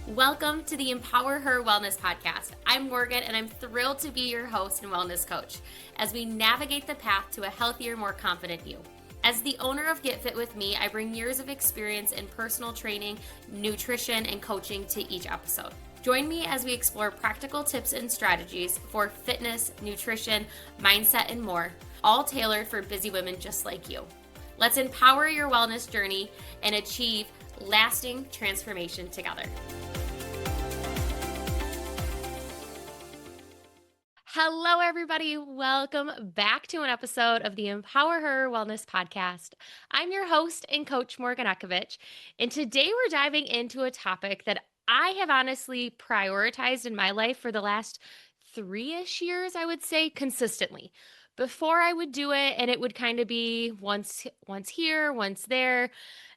Welcome to the Empower Her Wellness Podcast. I'm Morgan, and I'm thrilled to be your host and wellness coach as we navigate the path to a healthier, more confident you. As the owner of Get Fit With Me, I bring years of experience in personal training, nutrition, and coaching to each episode. Join me as we explore practical tips and strategies for fitness, nutrition, mindset, and more, all tailored for busy women just like you. Let's empower your wellness journey and achieve lasting transformation together. Hello, everybody. Welcome back to an episode of the Empower Her Wellness Podcast. I'm your host and coach, Morgan Ekovich, and today we're diving into a topic that I have honestly prioritized in my life for the last 3-ish years, I would say, consistently. Before I would do it, and it would kind of be once here, once there.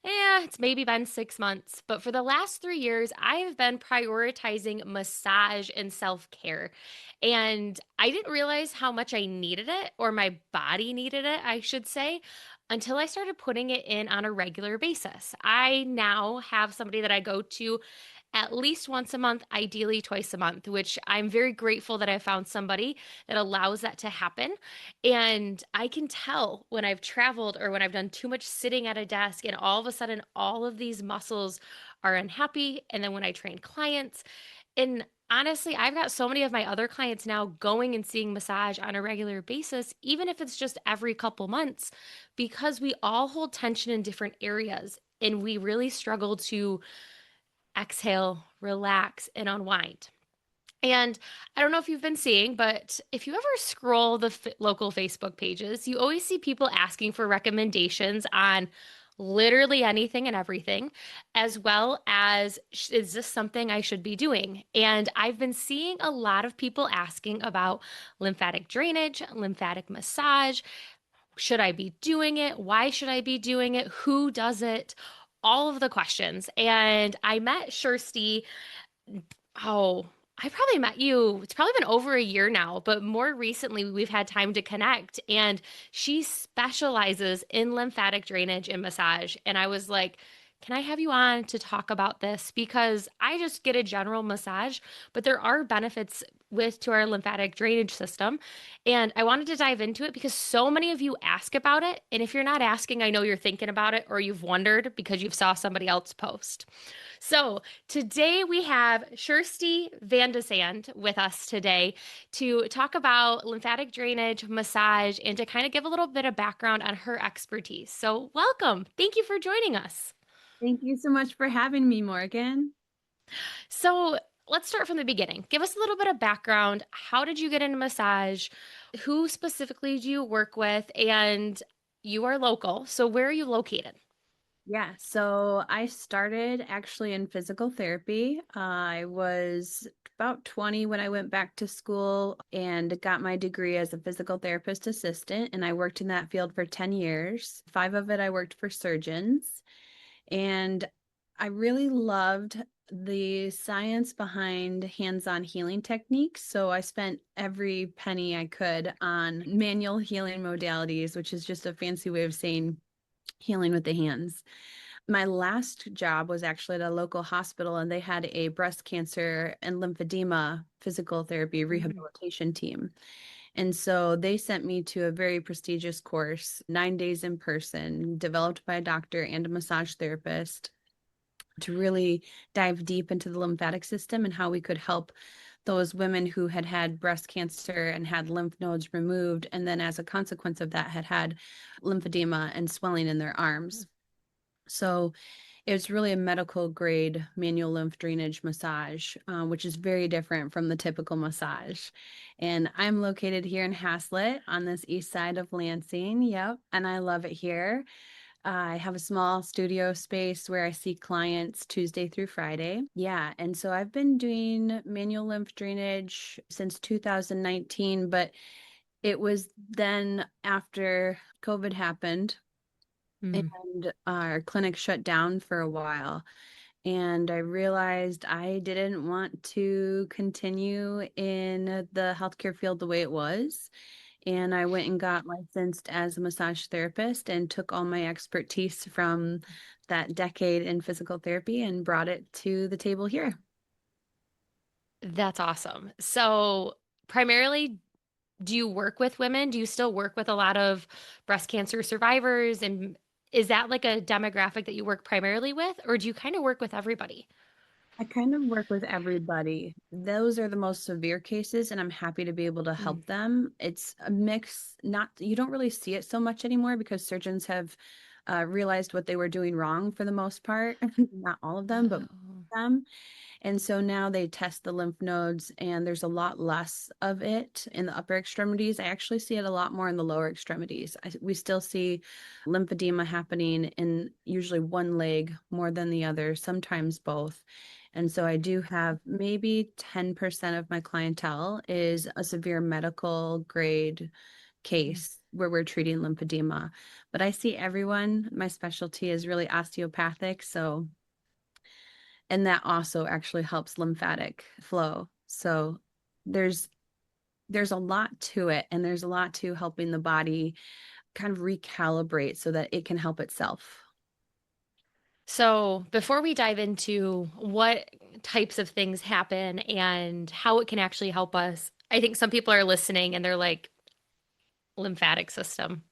It's maybe been 6 months, but for the last 3 years, I have been prioritizing massage and self-care. And I didn't realize how much I needed it, or my body needed it, I should say, until I started putting it in on a regular basis. I now have somebody that I go to at least once a month, ideally twice a month, which I'm very grateful that I found somebody that allows that to happen. And I can tell when I've traveled or when I've done too much sitting at a desk, and all of a sudden, all of these muscles are unhappy. And then when I train clients, and honestly, I've got so many of my other clients now going and seeing massage on a regular basis, even if it's just every couple months, because we all hold tension in different areas and we really struggle to exhale, relax, and unwind. And I don't know if you've been seeing, but if you ever scroll the local Facebook pages, you always see people asking for recommendations on literally anything and everything, as well as is this something I should be doing? And I've been seeing a lot of people asking about lymphatic drainage, lymphatic massage. Should I be doing it? Why should I be doing it? Who does it? All of the questions. And I met Kjersti. Oh, I probably met you. It's probably been over a year now, but more recently we've had time to connect. And she specializes in lymphatic drainage and massage. And I was like, can I have you on to talk about this? Because I just get a general massage, but there are benefits to our lymphatic drainage system. And I wanted to dive into it because so many of you ask about it. And if you're not asking, I know you're thinking about it or you've wondered because you've saw somebody else post. So today we have Kjersti Vandesande with us today to talk about lymphatic drainage, massage, and to kind of give a little bit of background on her expertise. So welcome. Thank you for joining us. Thank you so much for having me, Morgan. So let's start from the beginning. Give us a little bit of background. How did you get into massage? Who specifically do you work with? And you are local. So where are you located? Yeah, so I started actually in physical therapy. I was about 20 when I went back to school and got my degree as a physical therapist assistant. And I worked in that field for 10 years. 5 of it, I worked for surgeons. And I really loved the science behind hands-on healing techniques. So I spent every penny I could on manual healing modalities, which is just a fancy way of saying healing with the hands. My last job was actually at a local hospital, and they had a breast cancer and lymphedema physical therapy rehabilitation team. And so they sent me to a very prestigious course, 9 days in person, developed by a doctor and a massage therapist, to really dive deep into the lymphatic system and how we could help those women who had had breast cancer and had lymph nodes removed, and then as a consequence of that had lymphedema and swelling in their arms. So it was really a medical grade manual lymph drainage massage, which is very different from the typical massage. And I'm located here in Haslett on this east side of Lansing. Yep. And I love it here. I have a small studio space where I see clients Tuesday through Friday. Yeah. And so I've been doing manual lymph drainage since 2019, but it was then after COVID happened and our clinic shut down for a while. And I realized I didn't want to continue in the healthcare field the way it was. And I went and got licensed as a massage therapist and took all my expertise from that decade in physical therapy and brought it to the table here. That's awesome. So, primarily, do you work with women? Do you still work with a lot of breast cancer survivors? And is that like a demographic that you work primarily with, or do you kind of work with everybody? I kind of work with everybody. Those are the most severe cases, and I'm happy to be able to Mm. help them. It's a mix, not, you don't really see it so much anymore because surgeons have realized what they were doing wrong for the most part. Not all of them, but most Oh. of them. And so now they test the lymph nodes, and there's a lot less of it in the upper extremities. I actually see it a lot more in the lower extremities. We still see lymphedema happening in usually one leg more than the other, sometimes both. And so I do have maybe 10% of my clientele is a severe medical grade Mm. case where we're treating lymphedema. But I see everyone. My specialty is really osteopathic. So and that also actually helps lymphatic flow. So there's there's a lot to it, and there's a lot to helping the body kind of recalibrate so that it can help itself. So, before we dive into what types of things happen and how it can actually help us, I think some people are listening and they're like, lymphatic system.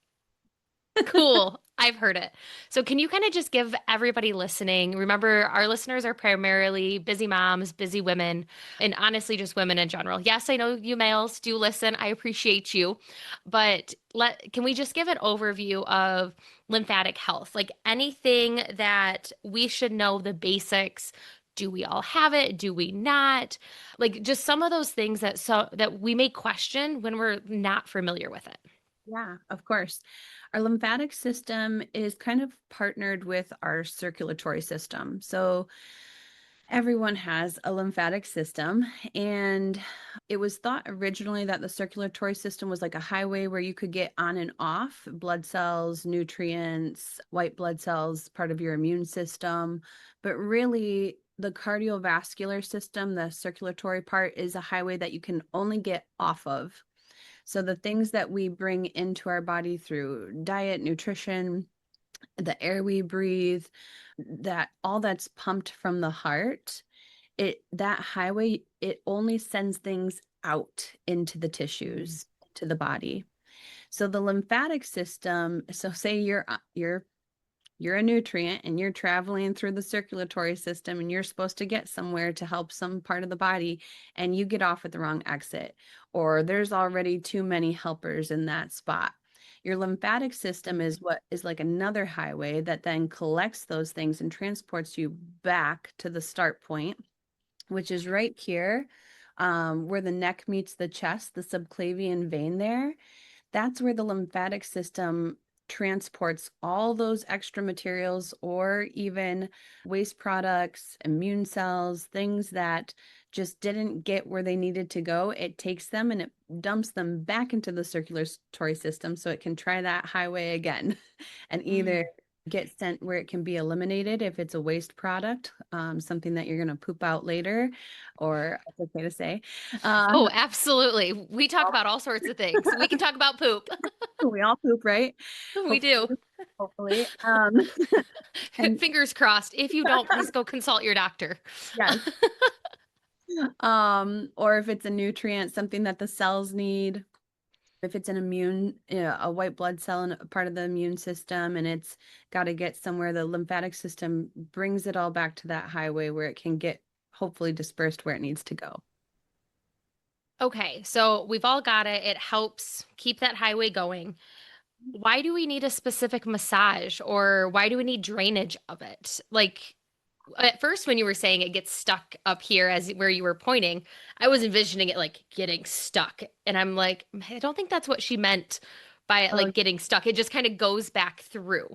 Cool. I've heard it. So, can you kind of just give everybody listening? Remember, our listeners are primarily busy moms, busy women, and honestly, just women in general. Yes, I know you males do listen. I appreciate you. But can we just give an overview of lymphatic health? Like anything that we should know the basics. Do we all have it? Do we not? Like just some of those things that we may question when we're not familiar with it. Yeah, of course. Our lymphatic system is kind of partnered with our circulatory system. So everyone has a lymphatic system, and it was thought originally that the circulatory system was like a highway where you could get on and off blood cells, nutrients, white blood cells, part of your immune system. But really, the cardiovascular system, the circulatory part, is a highway that you can only get off of. So the things that we bring into our body through diet, nutrition, the air we breathe, that all that's pumped from the heart, that highway, it only sends things out into the Mm. tissues, to the body. So the lymphatic system, so say you're a nutrient and you're traveling through the circulatory system and you're supposed to get somewhere to help some part of the body, and you get off at the wrong exit, or there's already too many helpers in that spot. Your lymphatic system is what is like another highway that then collects those things and transports you back to the start point, which is right here, where the neck meets the chest, the subclavian vein there. That's where the lymphatic system transports all those extra materials or even waste products, immune cells, things that just didn't get where they needed to go. It takes them and it dumps them back into the circulatory system so it can try that highway again and either Mm. get sent where it can be eliminated if it's a waste product, something that you're going to poop out later, or it's okay to say. Uh, Oh, absolutely. We talk about all sorts of things. We can talk about poop. we all poop, right? We do. Hopefully, hopefully. And Fingers crossed. If you don't, please go consult your doctor. yes, or if it's a nutrient, something that the cells need, if it's an immune, a white blood cell and a part of the immune system, and it's got to get somewhere, the lymphatic system brings it all back to that highway where it can get hopefully dispersed where it needs to go. Okay, so we've all got it. It helps keep that highway going. Why do we need a specific massage or why do we need drainage of it? Like at first when you were saying it gets stuck up here as where you were pointing, I was envisioning it like getting stuck. And I'm like, I don't think that's what she meant by it Oh, like getting stuck. It just kind of goes back through.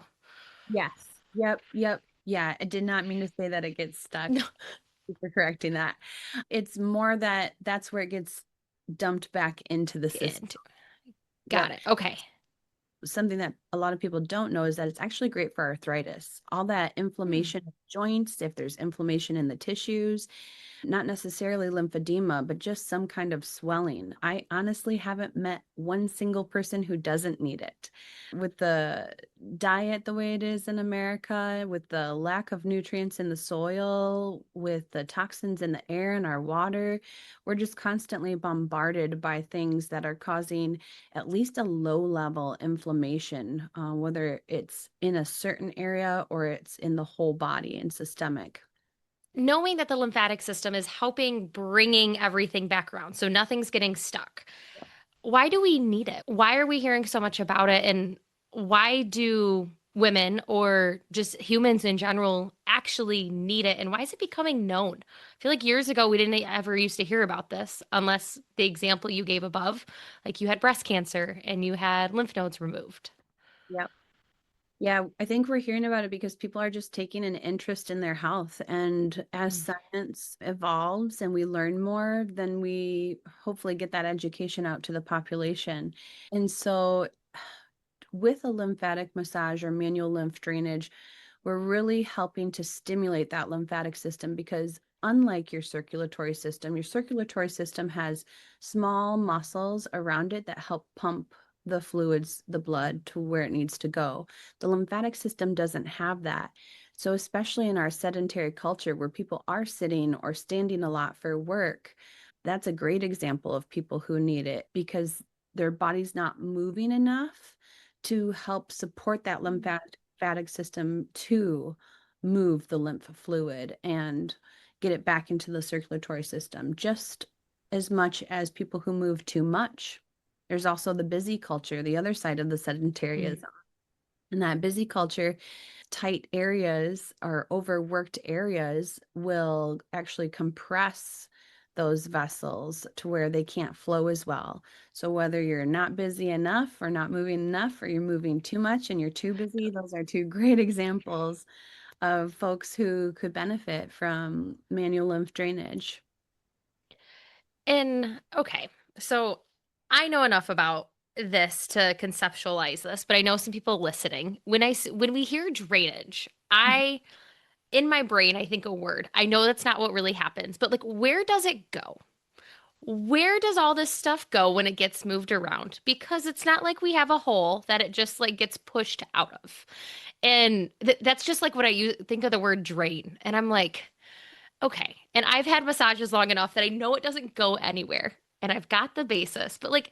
yes. Yep. Yep. Yeah. I did not mean to say that it gets stuck. No. Thank you for correcting that. It's more that that's where it gets dumped back into the system. And got Yep. it. Okay. Something that a lot of people don't know is that it's actually great for arthritis. All that Hmm. inflammation joints, if there's inflammation in the tissues, not necessarily lymphedema, but just some kind of swelling. I honestly haven't met one single person who doesn't need it. With the diet the way it is in America, with the lack of nutrients in the soil, with the toxins in the air and our water, we're just constantly bombarded by things that are causing at least a low level inflammation, whether it's in a certain area or it's in the whole body and systemic. Knowing that the lymphatic system is helping bringing everything back around, so nothing's getting stuck. Why do we need it? Why are we hearing so much about it? And why do women or just humans in general actually need it? And why is it becoming known? I feel like years ago we didn't ever used to hear about this unless the example you gave above, like you had breast cancer and you had lymph nodes removed. Yep. Yeah, I think we're hearing about it because people are just taking an interest in their health. And as Mm. science evolves and we learn more, then we hopefully get that education out to the population. And so, with a lymphatic massage or manual lymph drainage, we're really helping to stimulate that lymphatic system because, unlike your circulatory system has small muscles around it that help pump the fluids, the blood to where it needs to go. The lymphatic system doesn't have that. So, especially in our sedentary culture where people are sitting or standing a lot for work, that's a great example of people who need it because their body's not moving enough to help support that lymphatic system to move the lymph fluid and get it back into the circulatory system just as much as people who move too much. There's also the busy culture, the other side of the sedentaryism. In that busy culture, tight areas or overworked areas will actually compress those vessels to where they can't flow as well. So whether you're not busy enough or not moving enough, or you're moving too much and you're too busy, those are two great examples of folks who could benefit from manual lymph drainage. And okay, so I know enough about this to conceptualize this, but I know some people listening. When we hear drainage, I in my brain I think a word. I know that's not what really happens, but like where does it go? Where does all this stuff go when it gets moved around? Because it's not like we have a hole that it just like gets pushed out of. And that's just like what think of the word drain. And I'm like, okay. And I've had massages long enough that I know it doesn't go anywhere. And I've got the basis. But like,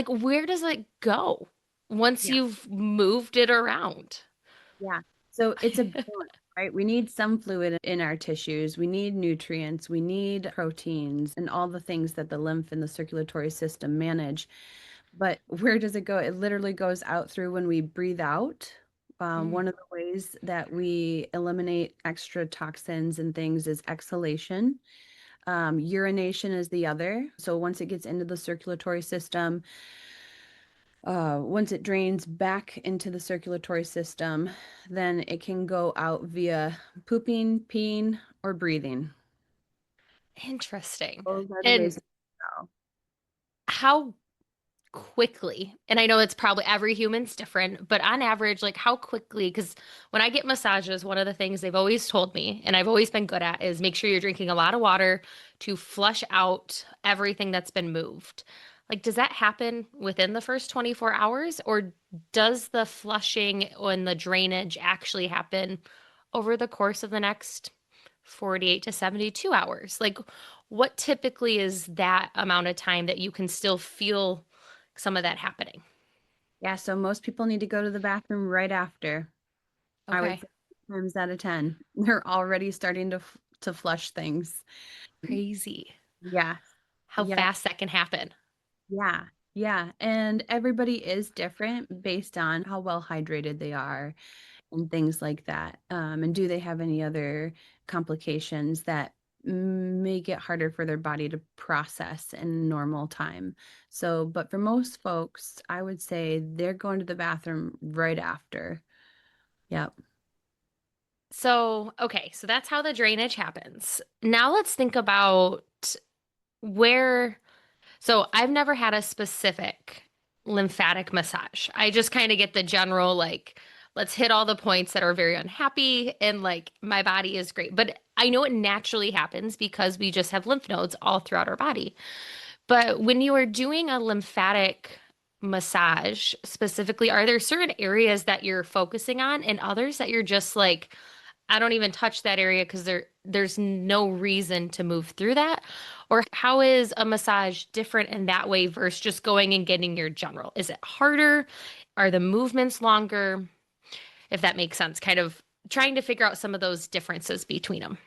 where does it go once Yeah. you've moved it around? Yeah. So it's a balance, right? We need some fluid in our tissues. We need nutrients. We need proteins and all the things that the lymph and the circulatory system manage. But where does it go? It literally goes out through when we breathe out. Mm, One of the ways that we eliminate extra toxins and things is exhalation. Urination is the other. So once it gets into the circulatory system, once it drains back into the circulatory system, then it can go out via pooping, peeing, or breathing. interesting. Those are the ways And to go. how quickly, and I know it's probably every human's different, but on average, like how quickly, because when I get massages, one of the things they've always told me, and I've always been good at, is make sure you're drinking a lot of water to flush out everything that's been moved. Like, does that happen within the first 24 hours, or does the flushing and the drainage actually happen over the course of the next 48 to 72 hours? Like, what typically is that amount of time that you can still feel some of that happening? Yeah, so most people need to go to the bathroom right after. I would Okay. say times out of 10. They're already starting to flush things. Crazy Yeah. how Yeah. fast that can happen. Yeah. Yeah. And everybody is different based on how well hydrated they are and things like that. And do they have any other complications that make it harder for their body to process in normal time? So, but for most folks, I would say they're going to the bathroom right after. Yep. So, okay, so that's how the drainage happens. Now let's think about where. So, I've never had a specific lymphatic massage. I just kind of get the general, let's hit all the points that are very unhappy and like my body is great. But I know it naturally happens because we just have lymph nodes all throughout our body. But when you are doing a lymphatic massage specifically, are there certain areas that you're focusing on and others that you're just like, I don't even touch that area because there's no reason to move through that? Or how is a massage different in that way versus just going and getting your general? Is it harder? Are the movements longer? If that makes sense, kind of trying to figure out some of those differences between them.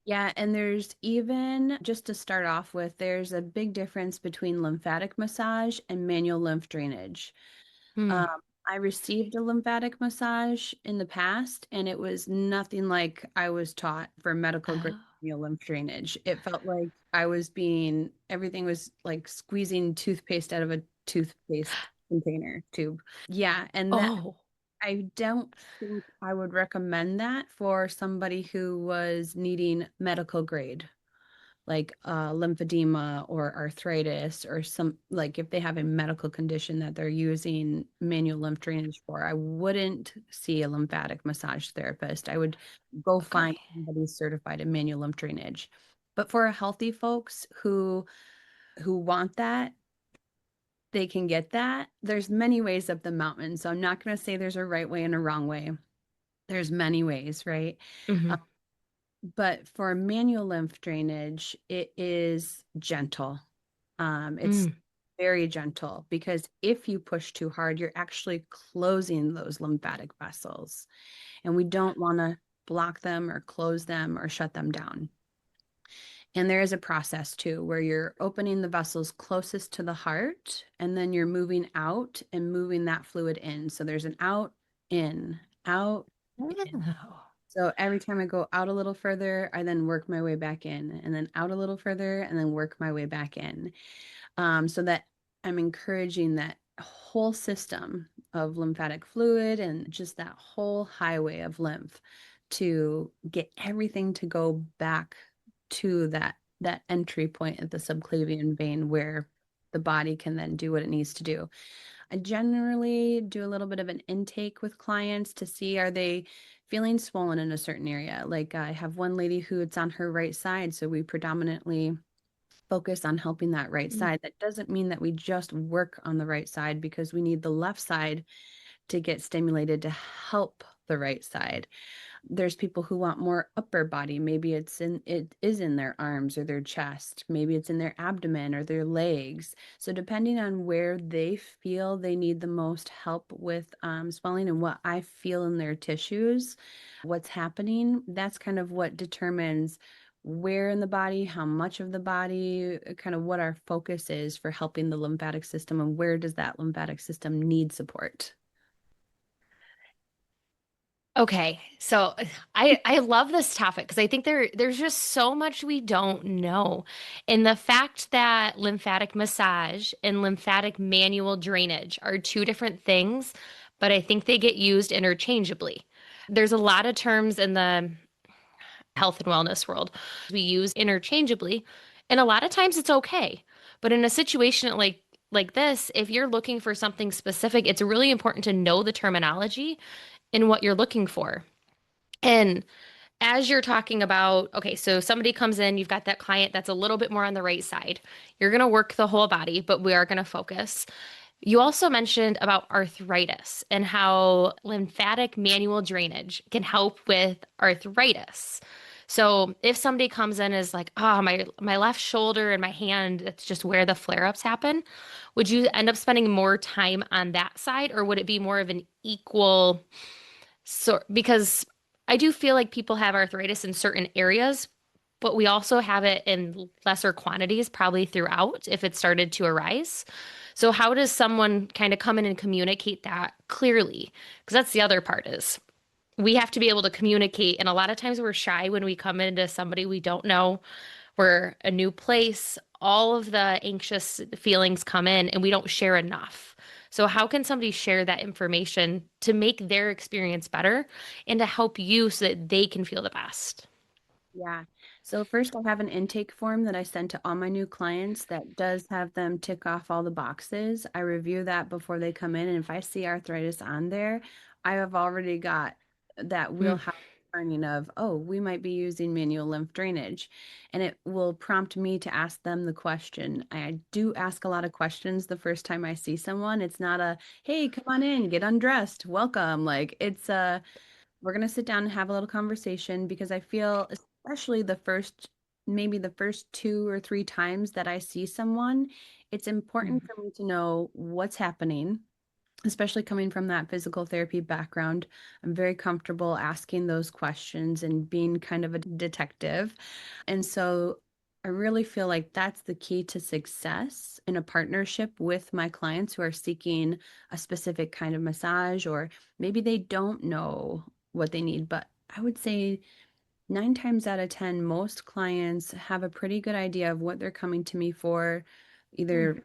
Yeah, and there's even, just to start off with, there's a big difference between lymphatic massage and manual lymph drainage. Hmm. Um, I received a lymphatic massage in the past, and it was nothing like I was taught for medical grade Oh, manual lymph drainage. It felt like everything was like squeezing toothpaste out of a toothpaste container tube. Yeah, and that oh, I don't think I would recommend that for somebody who was needing medical grade, like lymphedema or arthritis, or some, like if they have a medical condition that they're using manual lymph drainage for. I wouldn't see a lymphatic massage therapist. I would go find okay. somebody certified in manual lymph drainage. But for healthy folks who want that, they can get that. There's many ways up the mountain. So I'm not going to say there's a right way and a wrong way. There's many ways, right? Hmm. Uh, but for manual lymph drainage, it is gentle. It's Mm. very gentle because if you push too hard, you're actually closing those lymphatic vessels. And we don't want to block them or close them or shut them down. And there is a process too, where you're opening the vessels closest to the heart, and then you're moving out and moving that fluid in. So there's an out, in, out, in. Oh. So every time I go out a little further, I then work my way back in, and then out a little further, and then work my way back in. So that I'm encouraging that whole system of lymphatic fluid and just that whole highway of lymph to get everything to go back to that entry point at the subclavian vein where the body can then do what it needs to do. I generally do a little bit of an intake with clients to see, are they feeling swollen in a certain area. Like I have one lady who it's on her right side, so we predominantly focus on helping that right Mm. side. That doesn't mean that we just work on the right side, because we need the left side to get stimulated to help the right side. There's people who want more upper body. Maybe it is in their arms or their chest. Maybe it's in their abdomen or their legs. So depending on where they feel they need the most help with swelling and what I feel in their tissues, what's happening, that's kind of what determines where in the body, how much of the body, kind of what our focus is for helping the lymphatic system, and where does that lymphatic system need support. Okay, so I love this topic because I think there's just so much we don't know. And the fact that lymphatic massage and lymphatic manual drainage are two different things, but I think they get used interchangeably. There's a lot of terms in the health and wellness world we use interchangeably, and a lot of times it's okay. But in a situation like this, if you're looking for something specific, it's really important to know the terminology and what you're looking for. And as you're talking about, okay, so somebody comes in, you've got that client that's a little bit more on the right side. You're going to work the whole body, but we are going to focus. You also mentioned about arthritis and how lymphatic manual drainage can help with arthritis. So if somebody comes in as like, oh, my left shoulder and my hand, that's just where the flare-ups happen, would you end up spending more time on that side, or would it be more of an equal sort? Because I do feel like people have arthritis in certain areas, but we also have it in lesser quantities, probably throughout if it started to arise. So how does someone kind of come in and communicate that clearly? Because that's the other part is we have to be able to communicate. And a lot of times we're shy when we come into somebody we don't know. We're a new place. All of the anxious feelings come in and we don't share enough. So how can somebody share that information to make their experience better and to help you so that they can feel the best? Yeah. So first, I have an intake form that I send to all my new clients that does have them tick off all the boxes. I review that before they come in, and if I see arthritis on there, I have already got that Mm, wheelhouse turning of, oh, we might be using manual lymph drainage. And it will prompt me to ask them the question. I do ask a lot of questions the first time I see someone. It's not a, hey, come on in, get undressed, welcome. Like it's we're gonna sit down and have a little conversation because I feel, especially maybe the first 2 or 3 times that I see someone, it's important mm, for me to know what's happening, especially coming from that physical therapy background. I'm very comfortable asking those questions and being kind of a detective. And so I really feel like that's the key to success in a partnership with my clients who are seeking a specific kind of massage, or maybe they don't know what they need. But I would say 9 times out of 10, most clients have a pretty good idea of what they're coming to me for. mm. Either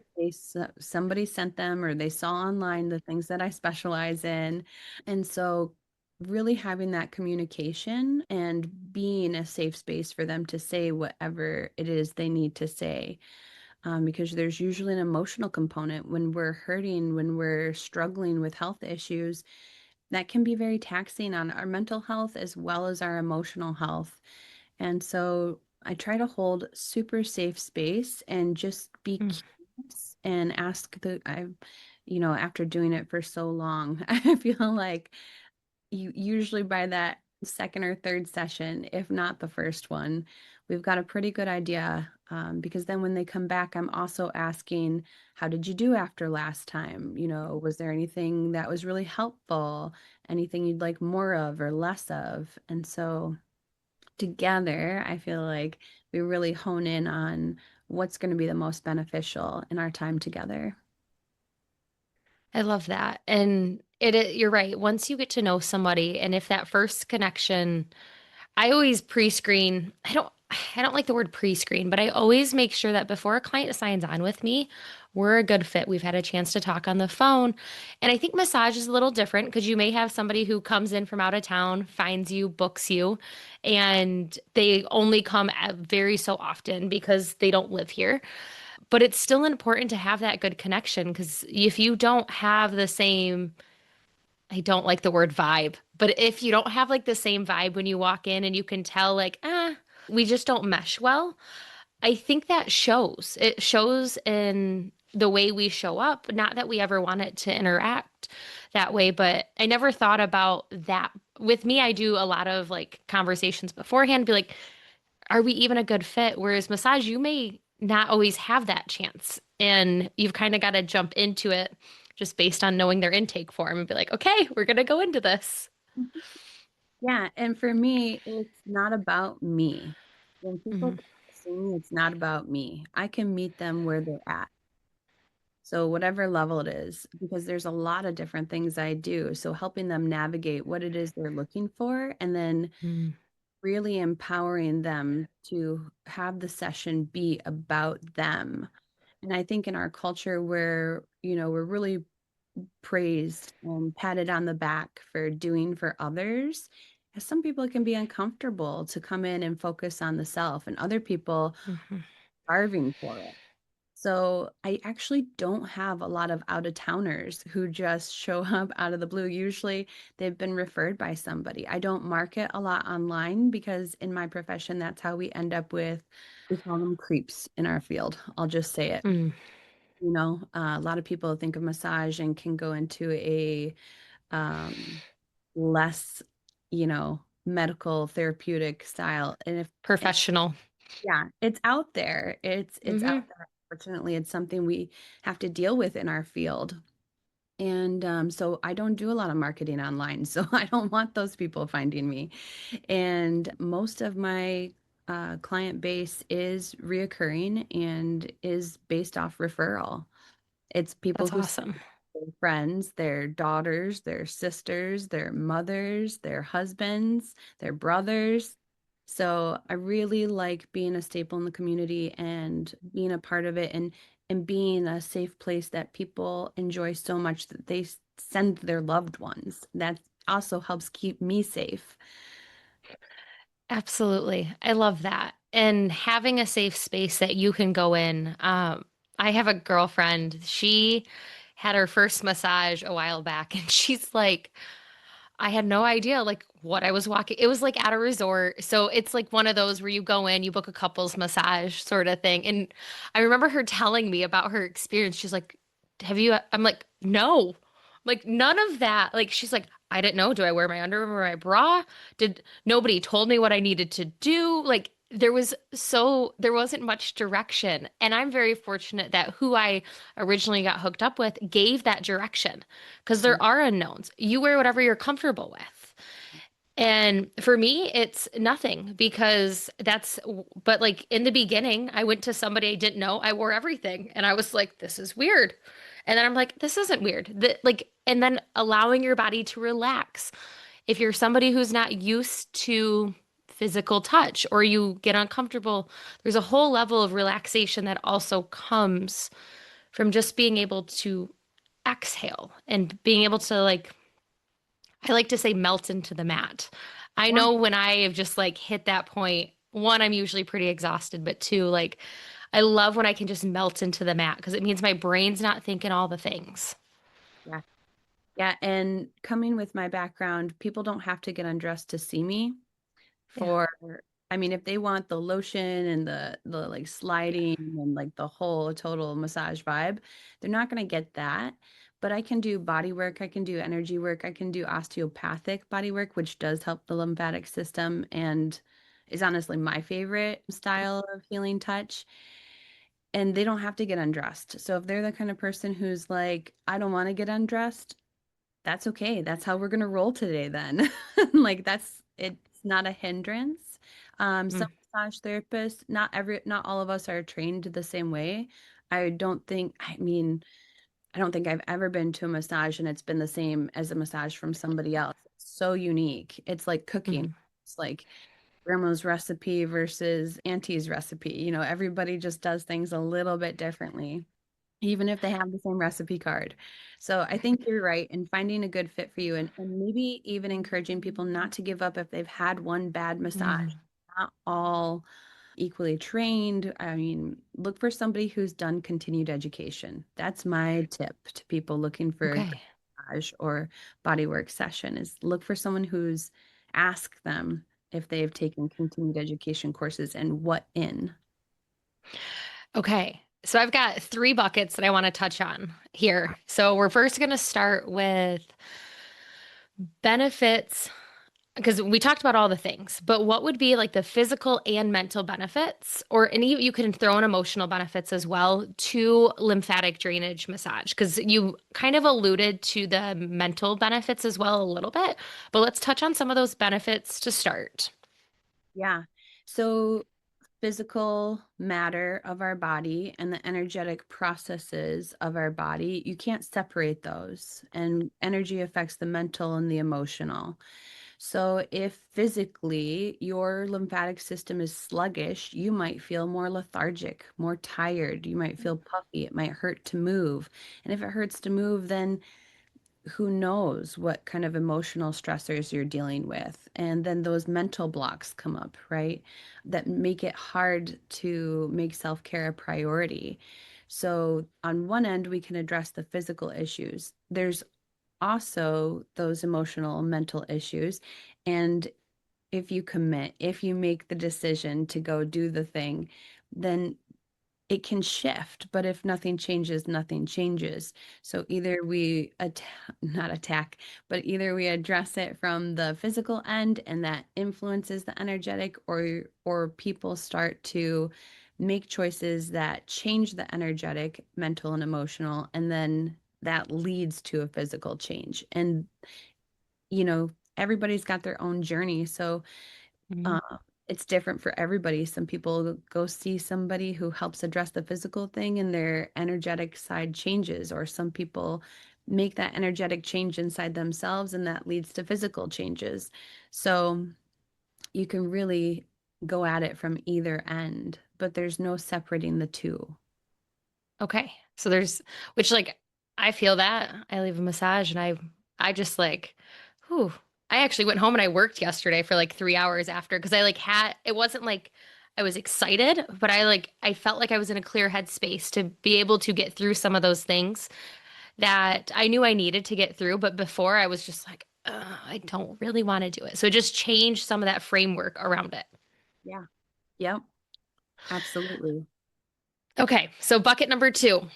somebody sent them or they saw online the things that I specialize in. And so really having that communication and being a safe space for them to say whatever it is they need to say. Because there's usually an emotional component when we're hurting, when we're struggling with health issues that can be very taxing on our mental health as well as our emotional health. And so I try to hold super safe space and just be Mm. curious and after doing it for so long, I feel like you usually by that second or third session, if not the first one, we've got a pretty good idea. Because then when they come back, I'm also asking, how did you do after last time? Was there anything that was really helpful? Anything you'd like more of or less of? And so together, I feel like we really hone in on what's going to be the most beneficial in our time together. I love that. And you're right. Once you get to know somebody, and if that first connection, I always pre-screen. I don't like the word pre-screen, but I always make sure that before a client signs on with me, we're a good fit. We've had a chance to talk on the phone. And I think massage is a little different because you may have somebody who comes in from out of town, finds you, books you, and they only come very so often because they don't live here. But it's still important to have that good connection because if you don't have the same, I don't like the word vibe, but if you don't have like the same vibe when you walk in and you can tell, like, we just don't mesh well, I think that shows. It shows in the way we show up. Not that we ever wanted to interact that way, but I never thought about that. With me, I do a lot of like conversations beforehand, be like, are we even a good fit? Whereas massage, you may not always have that chance. And you've kind of got to jump into it just based on knowing their intake form and be like, okay, we're going to go into this. Yeah, and for me, it's not about me. When people Mhm. come to see me, it's not about me. I can meet them where they're at. So whatever level it is, because there's a lot of different things I do. So helping them navigate what it is they're looking for, and then Mm. really empowering them to have the session be about them. And I think in our culture where, we're really praised and patted on the back for doing for others, some people it can be uncomfortable to come in and focus on the self, and other people Mhm. starving for it. So I actually don't have a lot of out of towners who just show up out of the blue. Usually they've been referred by somebody. I don't market a lot online because in my profession, that's how we end up with, we call them creeps in our field. I'll just say it. Mm. A lot of people think of massage and can go into a um, less, medical therapeutic style. And Professional. yeah, it's out there. It's out Hmm. there. Fortunately, it's something we have to deal with in our field. And so I don't do a lot of marketing online. So I don't want those people finding me. And most of my client base is reoccurring and is based off referral. It's people That's who send awesome. their friends, their daughters, their sisters, their mothers, their husbands, their brothers. So I really like being a staple in the community and being a part of it, and being a safe place that people enjoy so much that they send their loved ones. That also helps keep me safe. Absolutely. I love that. And having a safe space that you can go in. I have a girlfriend. She had her first massage a while back, and she's like, I had no idea like what I was walking. It was like at a resort. So it's like one of those where you go in, you book a couples massage sort of thing. And I remember her telling me about her experience. She's like, "Have you?" I'm like, "No." Like none of that. Like she's like, "I didn't know. Do I wear my underwear or my bra? Did nobody told me what I needed to do?" Like there wasn't much direction. And I'm very fortunate that who I originally got hooked up with gave that direction because there are unknowns. You wear whatever you're comfortable with. And for me, it's nothing because but like in the beginning, I went to somebody I didn't know. I wore everything and I was like, this is weird. And then I'm like, this isn't weird. And then allowing your body to relax. If you're somebody who's not used to physical touch or you get uncomfortable, there's a whole level of relaxation that also comes from just being able to exhale and being able to like I like to say melt into the mat. I Yeah. know when I have just like hit that point, one, I'm usually pretty exhausted, but two, like I love when I can just melt into the mat because it means my brain's not thinking all the things. Yeah. Yeah. And coming with my background, people don't have to get undressed to see me Yeah. for, I mean, if they want the lotion and the like sliding and like the whole total massage vibe, they're not going to get that. But I can do body work, I can do energy work, I can do osteopathic body work, which does help the lymphatic system and is honestly my favorite style of healing touch. And they don't have to get undressed. So if they're the kind of person who's like, I don't want to get undressed, that's okay. That's how we're gonna roll today then. Like that's it's not a hindrance. Some Mm, massage therapists, not all of us are trained the same way. I don't think I've ever been to a massage and it's been the same as a massage from somebody else. It's so unique. It's like cooking. mhm. It's like grandma's recipe versus auntie's recipe. Everybody just does things a little bit differently even if they have the same recipe card. So I think you're right in finding a good fit for you and maybe even encouraging people not to give up if they've had one bad massage. Mm, Not all equally trained. I mean, look for somebody who's done continued education. That's my tip to people looking for a good okay. massage or bodywork session is look for someone who's ask them if they've taken continued education courses and what in. Okay. So I've got three buckets that I want to touch on here. So we're first going to start with benefits because we talked about all the things, but what would be like the physical and mental benefits, or any you can throw in emotional benefits as well to lymphatic drainage massage? Because you kind of alluded to the mental benefits as well a little bit, but let's touch on some of those benefits to start. Yeah. So physical matter of our body and the energetic processes of our body, you can't separate those. And energy affects the mental and the emotional. So if physically your lymphatic system is sluggish, you might feel more lethargic, more tired. You might feel puffy. It might hurt to move. And if it hurts to move, then who knows what kind of emotional stressors you're dealing with. And then those mental blocks come up, right? That make it hard to make self-care a priority. So, on one end, we can address the physical issues. There's also those emotional, mental issues. And if you make the decision to go do the thing, then it can shift, but if nothing changes, nothing changes. So either we not attack, but either we address it from the physical end and that influences the energetic, or people start to make choices that change the energetic, mental, and emotional, and then that leads to a physical change. And everybody's got their own journey. So Mhm. uh, it's different for everybody. Some people go see somebody who helps address the physical thing and their energetic side changes, or some people make that energetic change inside themselves and that leads to physical changes. So you can really go at it from either end, but there's no separating the two. Okay. So which like, I feel that. I leave a massage and I just like, whew. I actually went home and I worked yesterday for like 3 hours after because I like it wasn't like I was excited, but I felt like I was in a clear headspace to be able to get through some of those things that I knew I needed to get through. But before I was just like, I don't really want to do it. So just change some of that framework around it. Yeah. Yep. Absolutely. Okay, so bucket number two.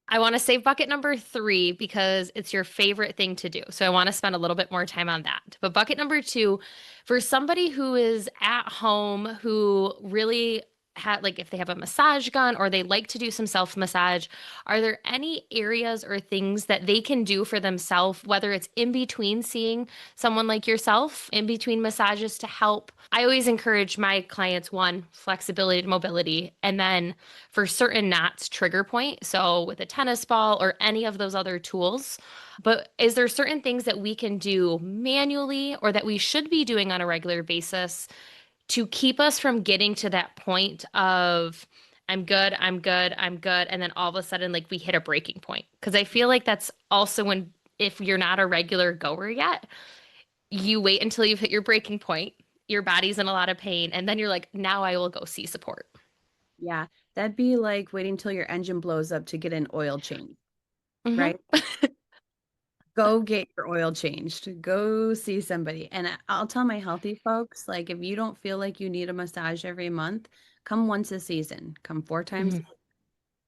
I want to save bucket number three because it's your favorite thing to do. So I want to spend a little bit more time on that. But bucket number two, for somebody who is at home, who really have, like, if they have a massage gun or they like to do some self massage, are there any areas or things that they can do for themselves, whether it's in between seeing someone like yourself, in between massages to help? I always encourage my clients, one, flexibility and mobility, and then for certain knots, trigger point. So with a tennis ball or any of those other tools. But is there certain things that we can do manually or that we should be doing on a regular basis to keep us from getting to that point of I'm good, I'm good, I'm good, and then all of a sudden like we hit a breaking point? Because I feel like that's also when if you're not a regular goer yet, you wait until you've hit your breaking point, your body's in a lot of pain, and then you're like, now I will go see support. Yeah. That'd be like waiting till your engine blows up to get an oil change, Hmm. right? Go get your oil changed. Go see somebody. And I'll tell my healthy folks, like if you don't feel like you need a massage every month, come once a season. Come 4 times, Hmm.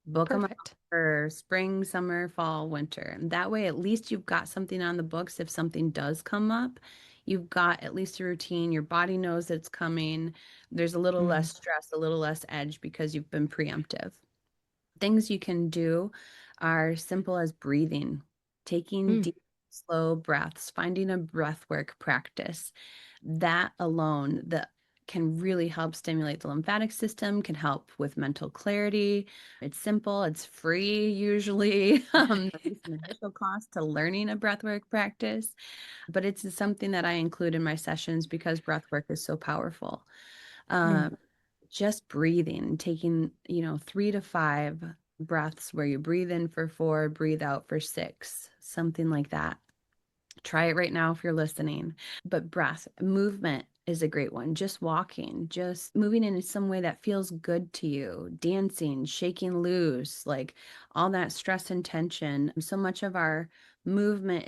book them out Perfect. for spring, summer, fall, winter. And that way, at least you've got something on the books. If something does come up, you've got at least a routine. Your body knows it's coming. There's a little Mm, less stress, a little less edge because you've been preemptive. Things you can do are simple as breathing, taking mm, deep, slow breaths, finding a breathwork practice. That alone, that can really help stimulate the lymphatic system, can help with mental clarity. It's simple, it's free usually. There's some initial cost to learning a breathwork practice, but it's something that I include in my sessions because breathwork is so powerful. mm. Um, just breathing, taking, 3 to 5 breaths where you breathe in for 4, breathe out for 6, something like that. Try it right now if you're listening. But breath, movement is a great one. Just walking, just moving in some way that feels good to you, dancing, shaking loose, like all that stress and tension. So much of our movement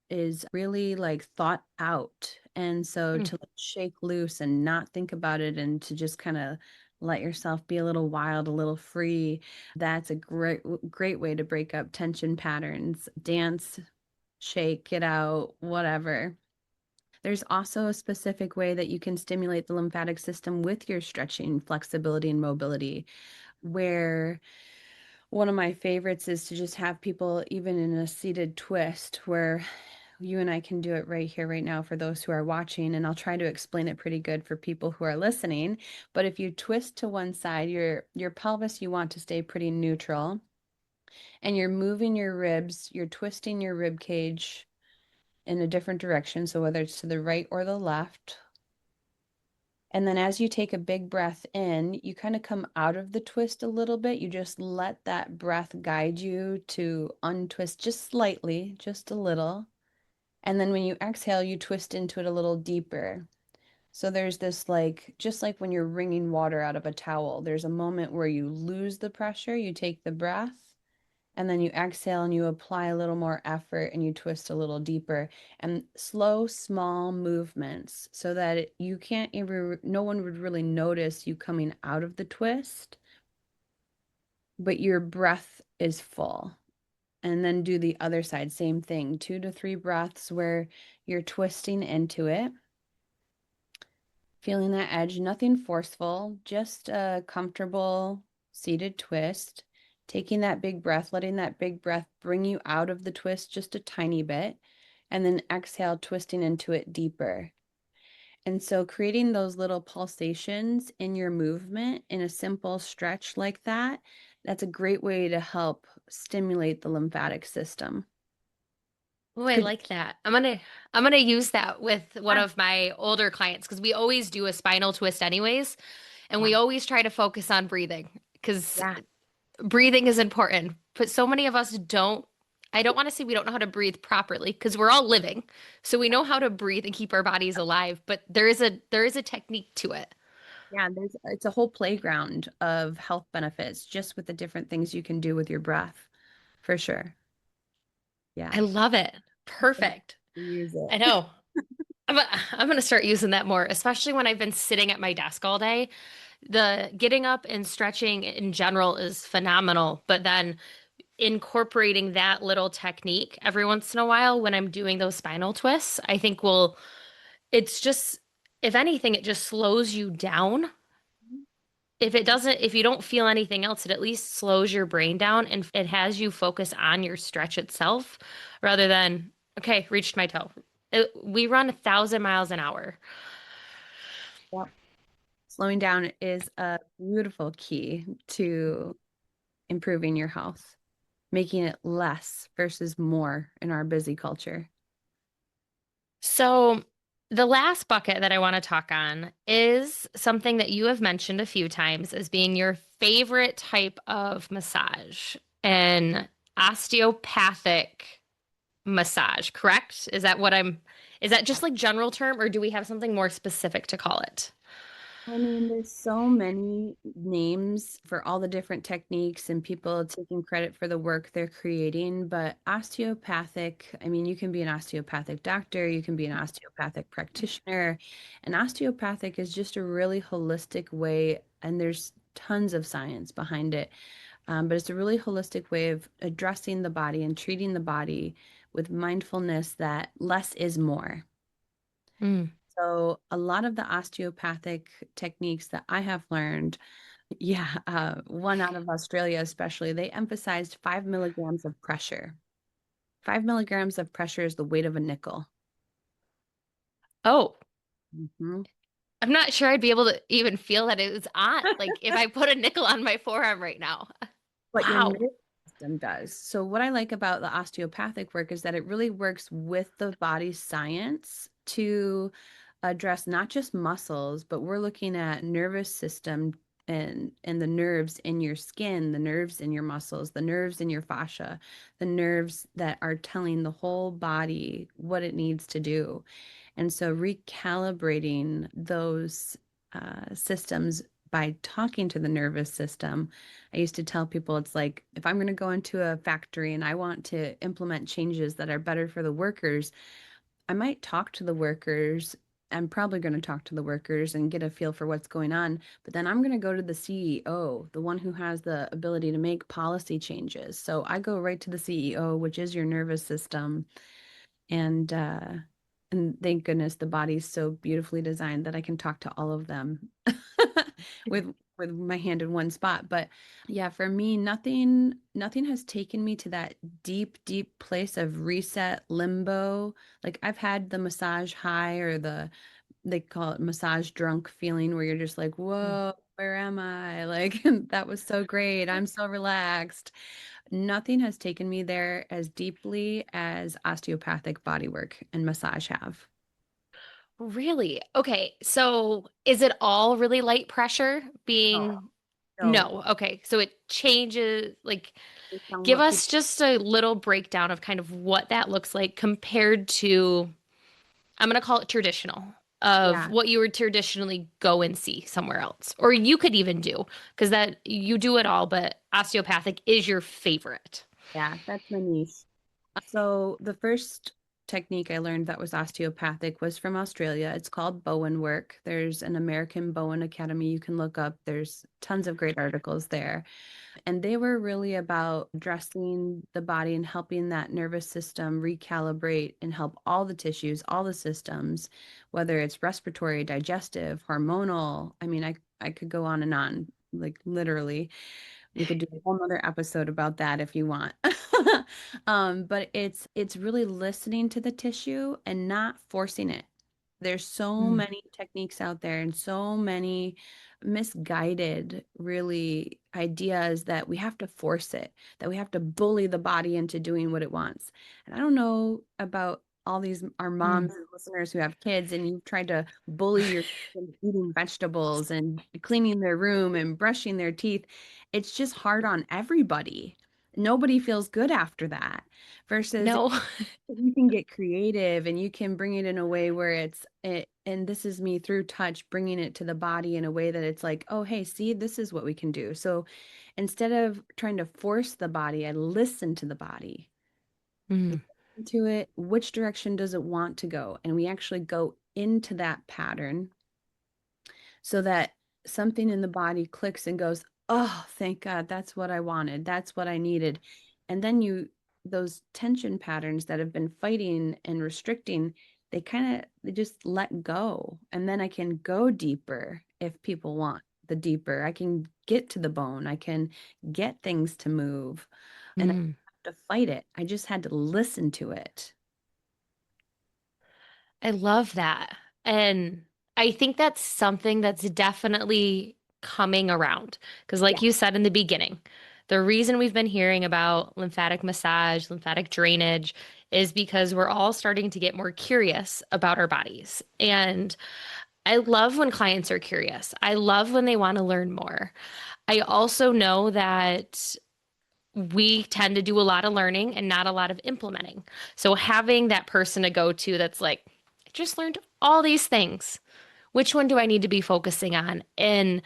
is really like thought out. And so Mm. to shake loose and not think about it and to just kind of let yourself be a little wild, a little free, that's a great way to break up tension patterns. Dance, shake it out, whatever. There's also a specific way that you can stimulate the lymphatic system with your stretching, flexibility, and mobility, where one of my favorites is to just have people even in a seated twist where you and I can do it right here, right now for those who are watching. And I'll try to explain it pretty good for people who are listening. But if you twist to one side, your pelvis, you want to stay pretty neutral. And you're moving your ribs, you're twisting your rib cage in a different direction. So whether it's to the right or the left. And then as you take a big breath in, you kind of come out of the twist a little bit. You just let that breath guide you to untwist just slightly, just a little. And then when you exhale, you twist into it a little deeper. So there's this like, just like when you're wringing water out of a towel, there's a moment where you lose the pressure, you take the breath, and then you exhale and you apply a little more effort and you twist a little deeper and slow, small movements so that you can't even, no one would really notice you coming out of the twist, but your breath is full. And then do the other side, same thing, 2 to 3 breaths where you're twisting into it, feeling that edge, nothing forceful, just a comfortable seated twist. Taking that big breath, letting that big breath bring you out of the twist just a tiny bit, and then exhale, twisting into it deeper. And so, creating those little pulsations in your movement in a simple stretch like that, that's a great way to help stimulate the lymphatic system. Oh, I Could, like that. I'm gonna use that with one yeah, of my older clients because we always do a spinal twist anyways, and yeah, we always try to focus on breathing because yeah. breathing is important. But so many of us don't. I don't want to say we don't know how to breathe properly because we're all living, so we know how to breathe and keep our bodies alive. But there is a technique to it. Yeah, it's a whole playground of health benefits just with the different things you can do with your breath, for sure. I Yeah. love it. Yeah. Perfect. use I it. know. I'm going to start using that more, especially when I've been sitting at my desk all day. The getting up and stretching in general is phenomenal, but then incorporating that little technique every once in a while when I'm doing those spinal twists, I think it's just, if anything, it just slows you down. If you don't feel anything else, it at least slows your brain down and it has you focus on your stretch itself rather than, okay, reached my toe. We run 1,000 miles an hour. Yep. Slowing down is a beautiful key to improving your health, making it less versus more in our busy culture. So, the last bucket that I want to talk on is something that you have mentioned a few times as being your favorite type of massage, an osteopathic massage, correct? Is that just like general term, or do we have something more specific to call it? I mean, there's so many names for all the different techniques and people taking credit for the work they're creating, but osteopathic, I mean, you can be an osteopathic doctor, you can be an osteopathic practitioner. And osteopathic is just a really holistic way, and there's tons of science behind it. But it's a really holistic way of addressing the body and treating the body with mindfulness that less is more. Mm. So, a lot of the osteopathic techniques that I have learned, yeah, one out of Australia especially, they emphasized 5 milligrams of pressure. 5 milligrams of pressure is the weight of a nickel. Oh, Mhm. I'm not sure I'd be able to even feel that it was on. Like if I put a nickel on my forearm right now. What your Wow. nervous system does. So, what I like about the osteopathic work is that it really works with the body's science to address not just muscles, but we're looking at nervous system and the nerves in your skin, the nerves in your muscles, the nerves in your fascia, the nerves that are telling the whole body what it needs to do. And so recalibrating those systems by talking to the nervous system. I used to tell people it's like if I'm going to go into a factory and I want to implement changes that are better for the workers, I might talk to the workers. I'm probably going to talk to the workers and get a feel for what's going on. But then I'm going to go to the CEO, the one who has the ability to make policy changes. So I go right to the CEO, which is your nervous system, and thank goodness the body's so beautifully designed that I can talk to all of them with my hand in one spot. But yeah, for me, nothing has taken me to that deep place of reset limbo. Like I've had the massage high or they call it massage drunk feeling where you're just like, Mm. whoa, where am I? Like that was so great. I'm so relaxed. Nothing has taken me there as deeply as osteopathic bodywork and massage have. Really? Okay. So is it all really light pressure Oh, being no, no. Okay. So it changes like based on give what people, us just a little breakdown of kind of what that looks like compared to I'm going to call it traditional of yeah, what you would traditionally go and see somewhere else. Or you could even do because that you do it all, but osteopathic is your favorite. yeah, that's my niche. So the first technique I learned that was osteopathic was from Australia. It's called Bowen work. There's an American Bowen Academy you can look up. There's tons of great articles there. And they were really about addressing the body and helping that nervous system recalibrate and help all the tissues, all the systems, whether it's respiratory, digestive, hormonal. I mean, I could go on, like literally. We could do a whole other episode about that if you want. But it's really listening to the tissue and not forcing it. There's so Mm. many techniques out there and so many misguided, really, ideas that we have to force it, that we have to bully the body into doing what it wants. And I don't know about all these our Mm. moms and listeners who have kids and you've tried to bully your kids into eating vegetables and cleaning their room and brushing their teeth. It's just hard on everybody. Nobody feels good after that. Versus No. you can get creative and you can bring it in a way where and this is me through touch bringing it to the body in a way that it's like, oh hey, see, this is what we can do. So instead of trying to force the body, I listen to the body. Mm. to it, which direction does it want to go? And we actually go into that pattern so that something in the body clicks and goes, oh, thank God, that's what I wanted. That's what I needed. And then those tension patterns that have been fighting and restricting, they just let go. And then I can go deeper if people want the deeper. I can get to the bone. I can get things to move. And I Mm, don't have to fight it. I just had to listen to it. I love that. And I think that's something that's definitely coming around. Because, Yeah. like you said in the beginning, the reason we've been hearing about lymphatic massage, lymphatic drainage, is because we're all starting to get more curious about our bodies. And I love when clients are curious. I love when they want to learn more. I also know that we tend to do a lot of learning and not a lot of implementing. So having that person to go to that's like, I just learned all these things. Which one do I need to be focusing on? And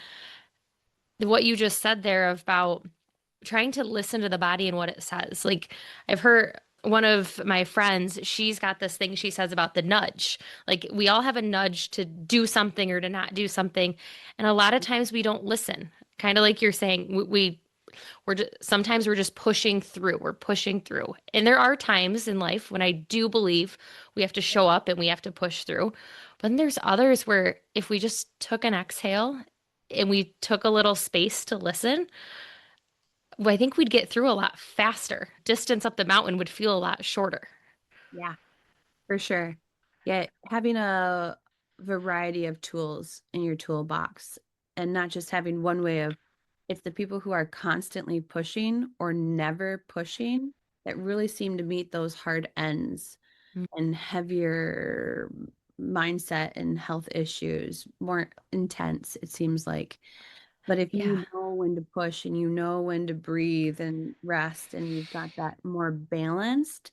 what you just said there about trying to listen to the body and what it says. Like I've heard one of my friends, she's got this thing she says about the nudge. Like we all have a nudge to do something or to not do something. And a lot of times we don't listen. Kind of like you're saying, we're just, sometimes we're just pushing through. We're pushing through. And there are times in life when I do believe we have to show up and we have to push through. But then there's others where if we just took an exhale and we took a little space to listen, well, I think we'd get through a lot faster. Distance up the mountain would feel a lot shorter. Yeah. For sure. Yeah, having a variety of tools in your toolbox and not just having one way of it's the people who are constantly pushing or never pushing that really seem to meet those hard ends Mm. and heavier mindset and health issues, more intense, it seems like. But if Yeah. you know when to push and you know when to breathe and rest and you've got that more balanced,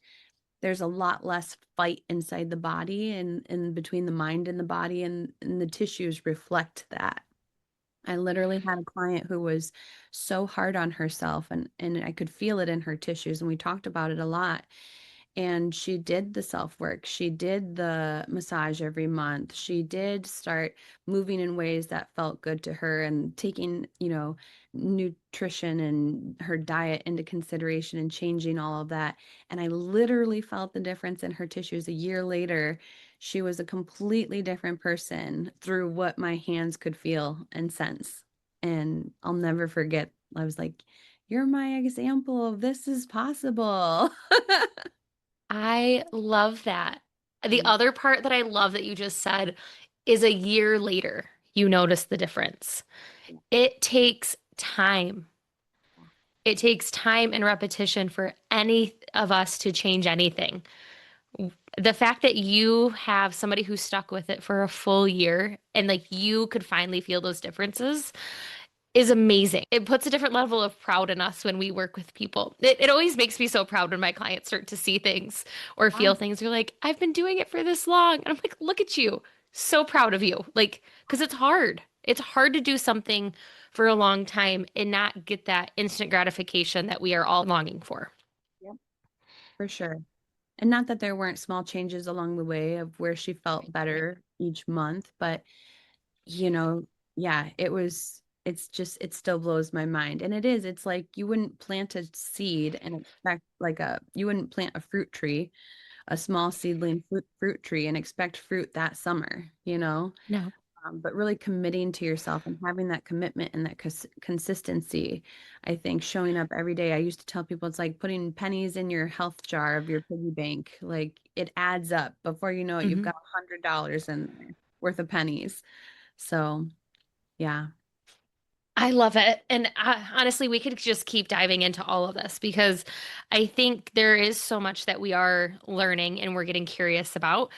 there's a lot less fight inside the body and between the mind and the body and the tissues reflect that. I literally had a client who was so hard on herself and I could feel it in her tissues and we talked about it a lot. And she did the self work. She did the massage every month. She did start moving in ways that felt good to her and taking, nutrition and her diet into consideration and changing all of that. And I literally felt the difference in her tissues a year later. She was a completely different person through what my hands could feel and sense. And I'll never forget, I was like, you're my example of this is possible. I love that. The Yeah. other part that I love that you just said is a year later, you notice the difference. It takes time. It takes time and repetition for any of us to change anything. The fact that you have somebody who stuck with it for a full year and like you could finally feel those differences is amazing. It puts a different level of proud in us when we work with people. It always makes me so proud when my clients start to see things or feel things. They're like, I've been doing it for this long. And I'm like, look at you. So proud of you. Like, because it's hard. It's hard to do something for a long time and not get that instant gratification that we are all longing for. Yep, for sure. And not that there weren't small changes along the way of where she felt better each month, but you know, yeah, it still blows my mind. And it's like you wouldn't plant a seed and expect you wouldn't plant a fruit tree, a small seedling fruit tree and expect fruit that summer, you know? No. But really committing to yourself and having that commitment and that consistency. I think showing up every day. I used to tell people it's like putting pennies in your health jar of your piggy bank. Like it adds up. Before you know it, you've Mhm. got $100 in there worth of pennies. So yeah. I love it. And honestly, we could just keep diving into all of this because I think there is so much that we are learning and we're getting curious about.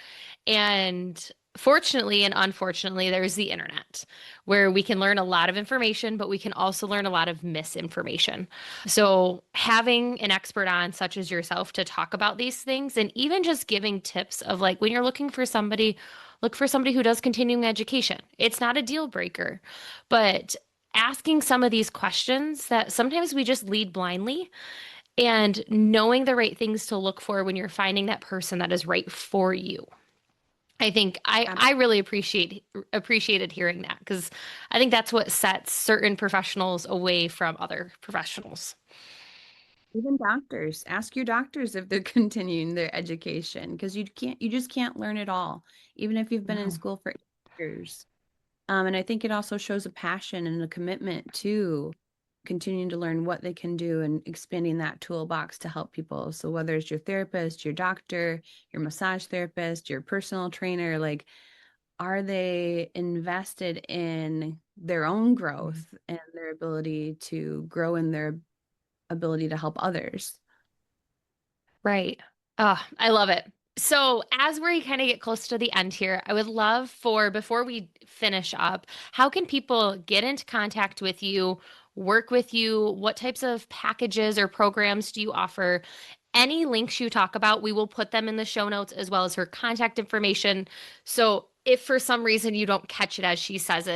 And fortunately and unfortunately, there's the internet where we can learn a lot of information, but we can also learn a lot of misinformation. So, having an expert on, such as yourself, to talk about these things and even just giving tips of like when you're looking for somebody, look for somebody who does continuing education. It's not a deal breaker, but asking some of these questions that sometimes we just lead blindly and knowing the right things to look for when you're finding that person that is right for you. I think I really appreciated hearing that because I think that's what sets certain professionals away from other professionals. Even doctors, ask your doctors if they're continuing their education because you just can't learn it all, even if you've been in No. school for 8 years. And I think it also shows a passion and a commitment to continuing to learn what they can do and expanding that toolbox to help people. So whether it's your therapist, your doctor, your massage therapist, your personal trainer, like, are they invested in their own Mhm. growth and their ability to grow in their ability to help others? Right. Oh, I love it. So, as we kind of get close to the end here, I would love for before we finish up, how can people get into contact with you, work with you? What types of packages or programs do you offer? Any links you talk about, we will put them in the show notes as well as her contact information. So, if for some reason you don't catch it as she says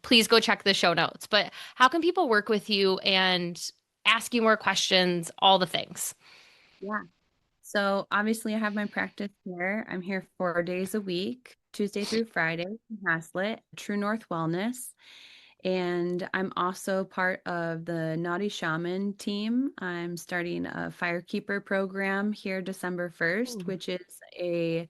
please go check the show notes. But how can people work with you and ask you more questions, all the things? Yeah. So obviously I have my practice here. I'm here 4 days a week, Tuesday through Friday in Haslett, True North Wellness. And I'm also part of the Naughty Shaman team. I'm starting a Firekeeper program here December 1st, Ooh. which is a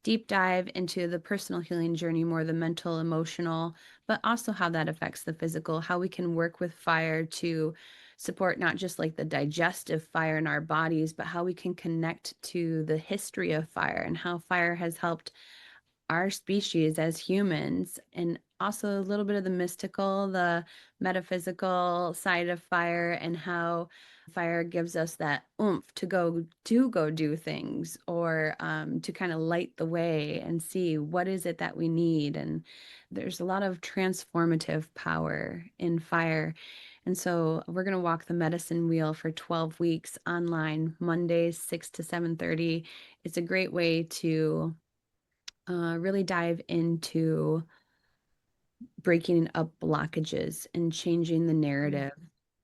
deep dive into the personal healing journey, more the mental, emotional, but also how that affects the physical, how we can work with fire to support not just like the digestive fire in our bodies, but how we can connect to the history of fire and how fire has helped our species as humans, and also a little bit of the mystical, the metaphysical side of fire, and how fire gives us that oomph to go do things, or to kind of light the way and see what is it that we need. And there's a lot of transformative power in fire. And so we're going to walk the medicine wheel for 12 weeks online, Mondays, 6 to 7:30. It's a great way to really dive into breaking up blockages and changing the narrative.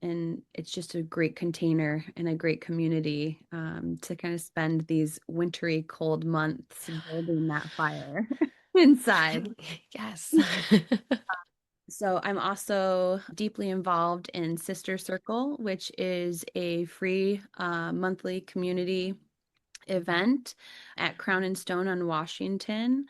And it's just a great container and a great community to kind of spend these wintry, cold months building that fire inside. Yes. So I'm also deeply involved in Sister Circle, which is a free monthly community event at Crown and Stone on Washington.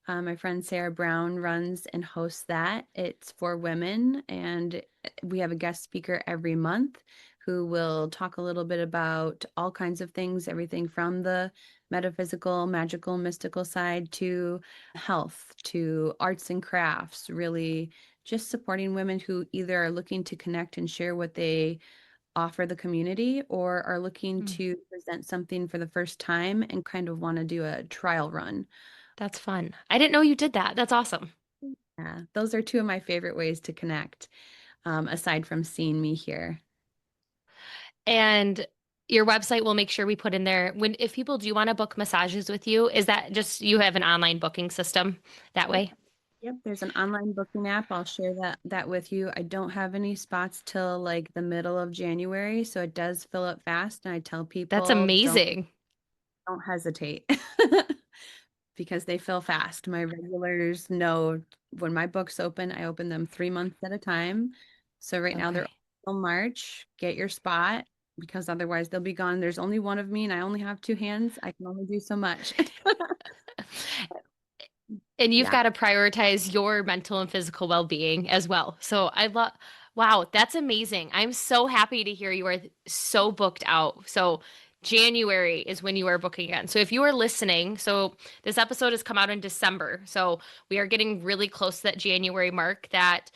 My friend Sarah Brown runs and hosts that. It's for women, and we have a guest speaker every month who will talk a little bit about all kinds of things, everything from the metaphysical, magical, mystical side to health, to arts and crafts, really just supporting women who either are looking to connect and share what they offer the community or are looking Mm, to present something for the first time and kind of want to do a trial run. that's fun. I didn't know you did that. That's awesome. Yeah, those are two of my favorite ways to connect, aside from seeing me here. And your website will make sure we put in there when if people do want to book massages with you, is that just you have an online booking system that Yep. way? Yep, there's an online booking app. I'll share that with you. I don't have any spots till like the middle of January, so it does fill up fast. And I tell That's people amazing. don't hesitate. Because they fill fast. My regulars know when my books open, I open them 3 months at a time. So right now they're Okay. open till March. Get your spot because otherwise they'll be gone. There's only one of me and I only have two hands. I can only do so much. And you've Yeah. got to prioritize your mental and physical well-being as well. So I love, wow, that's amazing. I'm so happy to hear you are so booked out. So January is when you are booking again. So if you are listening, so this episode has come out in December. So we are getting really close to that January mark that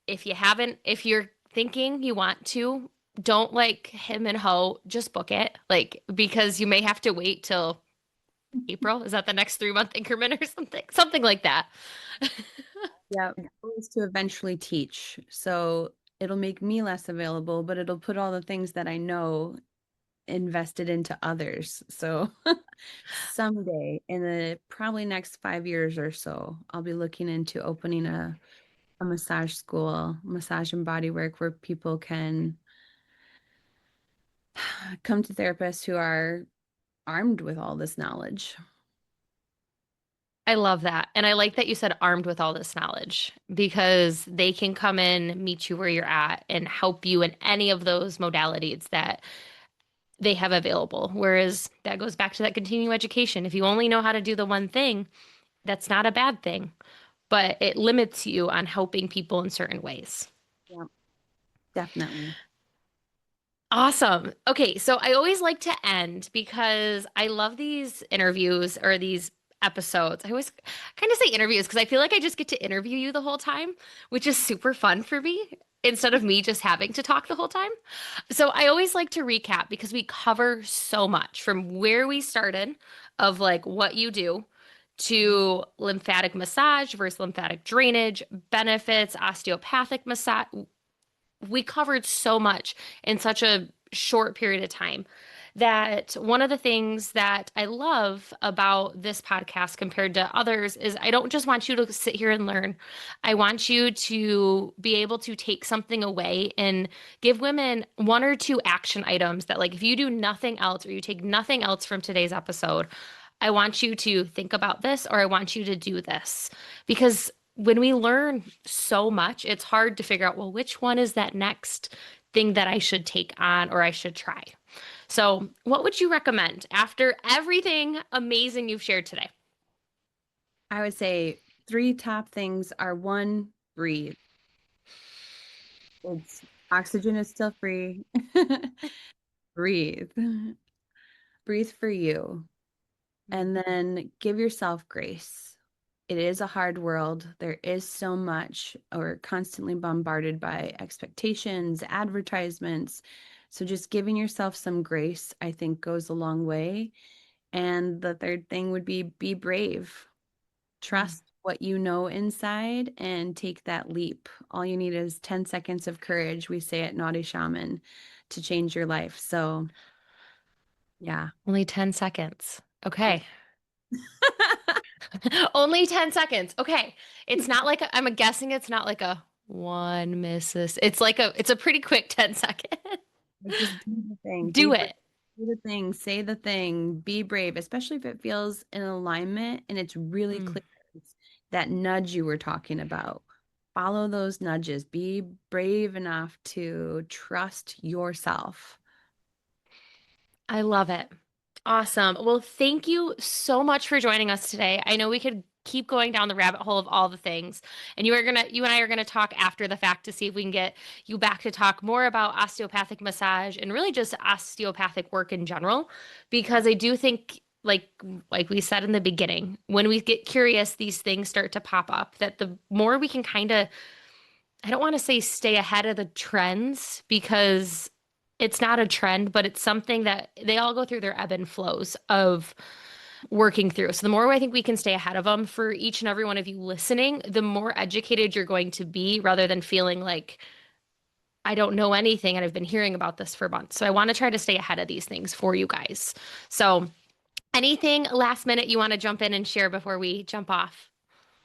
if you're thinking you want to, don't like him and ho, just book it. Like, because you may have to wait till April. Is that the next 3 month increment or something? Something like that. Yeah. My goal is to eventually teach. So it'll make me less available, but it'll put all the things that I know invested into others. So someday in the probably next 5 years or so, I'll be looking into opening a massage school, massage and body work where people can come to therapists who are armed with all this knowledge. I love that. And I like that you said armed with all this knowledge because they can come in, meet you where you're at, and help you in any of those modalities that they have available. Whereas that goes back to that continuing education. If you only know how to do the one thing, that's not a bad thing, but it limits you on helping people in certain ways. Yeah, definitely. Awesome. Okay, so I always like to end because I love these interviews or these episodes. I always kind of say interviews because I feel like I just get to interview you the whole time, which is super fun for me instead of me just having to talk the whole time. So I always like to recap because we cover so much from where we started of like what you do to lymphatic massage versus lymphatic drainage, benefits, osteopathic massage. We covered so much in such a short period of time that one of the things that I love about this podcast compared to others is I don't just want you to sit here and learn. I want you to be able to take something away and give women one or two action items that, like, if you do nothing else or you take nothing else from today's episode, I want you to think about this or I want you to do this. Because when we learn so much, it's hard to figure out, well, which one is that next thing that I should take on or I should try? So, what would you recommend after everything amazing you've shared today? I would say three top things are: one, breathe. It's oxygen is still free. Breathe. Breathe for you. And then give yourself grace. It is a hard world. There is so much. We're constantly bombarded by expectations, advertisements. So just giving yourself some grace, I think, goes a long way. And the third thing would be brave. Mm. Trust what you know inside and take that leap. All you need is 10 seconds of courage, we say at Naughty Shaman, to change your life. So, yeah. Only 10 seconds. Okay. Only 10 seconds. Okay. It's not like I'm guessing it's not like a one misses. It's a pretty quick 10 second. Like, just do the thing. Be Do brave. it. Do the thing. Say the thing. Be brave, especially if it feels in alignment and it's really Mm. clear. It's that nudge you were talking about. Follow those nudges. Be brave enough to trust yourself. I love it. Awesome. Well, thank you so much for joining us today. I know we could keep going down the rabbit hole of all the things. And you and I are gonna talk after the fact to see if we can get you back to talk more about osteopathic massage and really just osteopathic work in general. Because I do think like we said in the beginning, when we get curious, these things start to pop up that the more we can kind of I don't want to say stay ahead of the trends because it's not a trend, but it's something that they all go through their ebb and flows of working through. So the more I think we can stay ahead of them for each and every one of you listening, the more educated you're going to be rather than feeling like I don't know anything and I've been hearing about this for months. So I want to try to stay ahead of these things for you guys. So anything last minute you want to jump in and share before we jump off?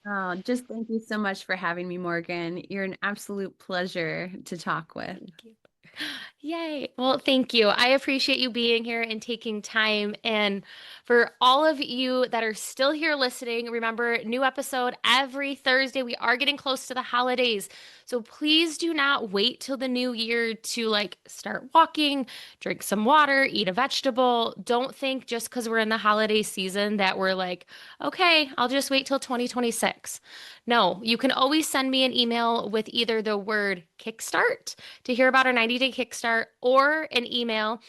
Oh, just thank you so much for having me, Morgan. You're an absolute pleasure to talk with. Thank you. Yay. Well, thank you. I appreciate you being here and taking time. And for all of you that are still here listening, remember, new episode every Thursday. We are getting close to the holidays. So please do not wait till the new year to like start walking, drink some water, eat a vegetable. Don't think just because we're in the holiday season that we're like, okay, I'll just wait till 2026. No, you can always send me an email with either the word kickstart to hear about our 90-day kickstart or an email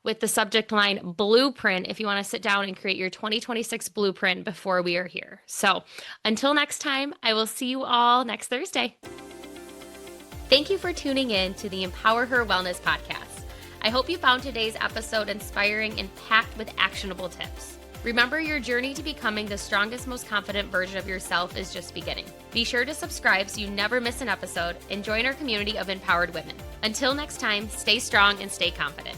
with the subject line blueprint if you want to sit down and create your 2026 blueprint before we are here. So until next time, I will see you all next Thursday. Thank you for tuning in to the Empower Her Wellness podcast. I hope you found today's episode inspiring and packed with actionable tips. Remember, your journey to becoming the strongest, most confident version of yourself is just beginning. Be sure to subscribe so you never miss an episode and join our community of empowered women. Until next time, stay strong and stay confident.